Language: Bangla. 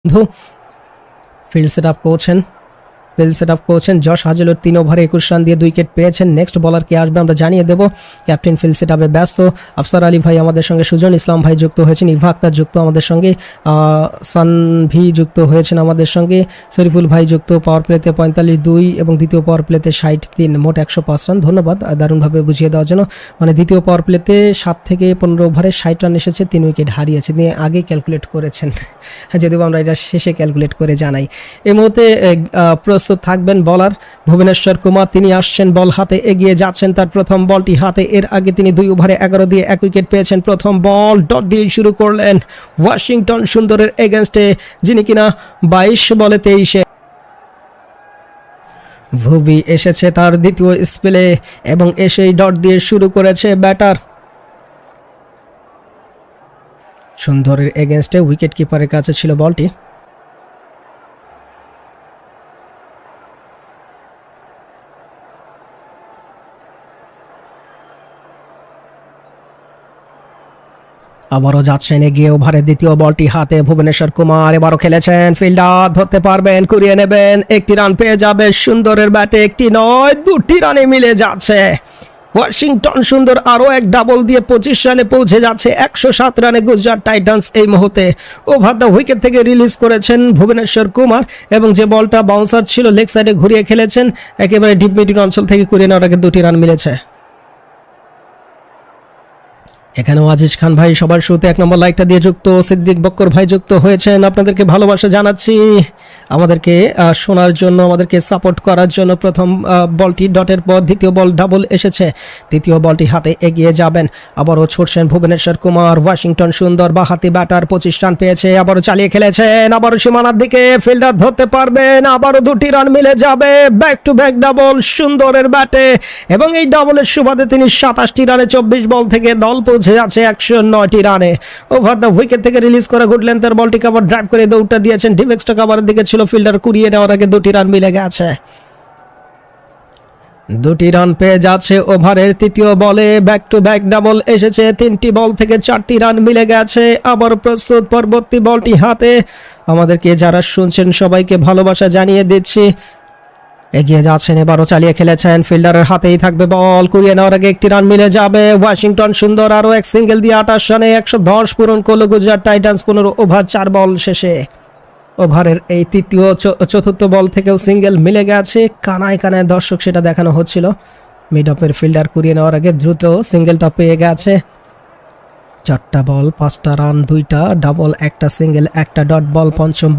বন্ধু ফিল্ড সেট আপ করছেন জশ হাজেলুড 3 ওভারে 21 রান দিয়ে 2 উইকেট পেয়েছেন। নেক্সট বলার কে আসবে আমরা জানিয়ে দেব। ক্যাপ্টেন ফিল্ড সেট আপে ব্যস্ত। আফসার আলী ভাই আমাদের সঙ্গে, সুজন ইসলাম ভাই যুক্ত হয়েছেন, ইভা আক্তার যুক্ত আমাদের সঙ্গে, সানভি যুক্ত হয়েছেন আমাদের সঙ্গে, শরীফুল ভাই যুক্ত। পাওয়ার প্লেতে 45-2 এবং দ্বিতীয় পাওয়ার প্লেতে 60-3, মোট 105 রান। ধন্যবাদ দারুণভাবে বুঝিয়ে দেওয়ার জন্য। মানে দ্বিতীয় পাওয়ার প্লেতে 7 থেকে 15 ওভারে 60 রান এসেছে, 3 উইকেট হারিয়েছে, নিয়ে আগে ক্যালকুলেট করেছেন, যদিও আমরা এটা শেষে ক্যালকুলেট করে জানাই। এই মুহূর্তে প্রস্তুত থাকবেন বলার ভুবনেশ্বর কুমার, তিনি আসছেন বল হাতে, এগিয়ে যাচ্ছেন, তার প্রথম বলটি হাতে। এর আগে তিনি 2 ওভারে 11 দিয়ে 1 উইকেট পেয়েছেন। প্রথম বল ডট দিয়ে শুরু করলেন ওয়াশিংটন সুন্দরের এগেনস্টে, যিনি কিনা 22 বলে 23-এ। ভুবি এসেছে তার দ্বিতীয় স্পেলে এবং এসেই ডট দিয়ে শুরু করেছে ব্যাটার। সুন্দরের এগেনস্টে উইকেট কিপারের কাছে ছিল বলটি। আবারও যাচ্ছেন এগিয়ে, ওভারের দ্বিতীয় বলটি হাতে ভুবনেশ্বর কুমার, এবারও খেলেছেন, ফিল্ডার ধরতে পারবেন, কুড়িয়ে নেবেন, 1টি রান পেয়ে যাবে সুন্দরের ব্যাটে। 1টি নয়, 2টি রানে মিলে যাচ্ছে। ওয়াশিংটন সুন্দর আরও এক ডাবল দিয়ে 25 রানে পৌঁছে যাচ্ছে। 107 রানে গুজরাট টাইটান্স এই মুহূর্তে। ওভারটা উইকেট থেকে রিলিজ করেছেন ভুবনেশ্বর কুমার এবং যে বলটা বাউন্সার ছিল লেগ সাইডে ঘুরিয়ে খেলেছেন, একেবারে ডিপ মিডিল অঞ্চল থেকে কুড়িয়ে নেওয়ার আগে 2টি রান মিলেছে। এখানেও আজিজ খান ভাই সবার শুরুতে 1 নম্বর লাইকটা দিয়ে যুক্ত, সিদ্দিক বক্কর ভাই যুক্ত হয়েছেন, আপনাদেরকে ভালোবাসা জানাচ্ছি, আমাদেরকে শোনার জন্য, আমাদেরকে সাপোর্ট করার জন্য। প্রথম বলটি ডটের পর দ্বিতীয় বল ডাবল এসেছে, তৃতীয় বলটি হাতে এগিয়ে যাবেন, আবারও ছুটছেন ভুবনেশ্বর কুমার। ওয়াশিংটন সুন্দর বাহাতি ব্যাটার 25 রান পেয়েছে, আবারও চালিয়ে খেলেছেন, আবারও সীমানার দিকে, ফিল্ডার ধরতে পারবেন, আবারও 2টি রান মিলে যাবে। ব্যাক টু ব্যাক ডাবল সুন্দরের ব্যাটে এবং এই ডাবলের সুবাদে তিনি 27টি রানে 24 বল থেকে দল পৌঁছে যাচ্ছে 109টি রানে। ওভার দ্য উইকেট থেকে রিলিজ করে গুড লেন্থের বলটিকে আবার ড্রাইভ করে দৌড়টা দিয়েছেন, ডিপ এক্সট্রা কভারের দিকে ছিল, ফিল্ডার কুড়িয়ে নেওয়ার আগে 2টি রান মিলে গেছে। 2টি রান পেয়ে যাচ্ছে ওভারের তৃতীয় বলে। ব্যাক টু ব্যাক ডাবল এসেছে, 3টি বল থেকে 4টি রান মিলে গেছে। আবার প্রস্তুত পরবর্তী বলটি হাতে। আমাদেরকে যারা শুনছেন সবাইকে ভালোবাসা জানিয়ে দিচ্ছি। এগিয়ে যাচ্ছেন, এবারও চালিয়ে খেলেছেন, ফিল্ডারের হাতেই থাকবে বল, কুড়িয়ে নেওয়ার আগে 1টি রান মিলে যাবে। ওয়াশিংটন সুন্দর আরও এক সিঙ্গেল দিয়ে 28 রানে 110 পূরণ করলো গুজরাট টাইটান্স 15 ওভার 4 বল শেষে। ওভারের এই তৃতীয় চতুর্থ বল থেকেও সিঙ্গেল মিলে গেছে, কানায় কানায় দর্শক সেটা দেখানো হচ্ছিল। মিড অফের ফিল্ডার কুড়িয়ে নেওয়ার আগে দ্রুত সিঙ্গেলটা পেয়ে গেছে। 4টা বল 5টা রান, 2টা ডাবল, 1টা সিঙ্গেল, 1টা ডট বল। পঞ্চম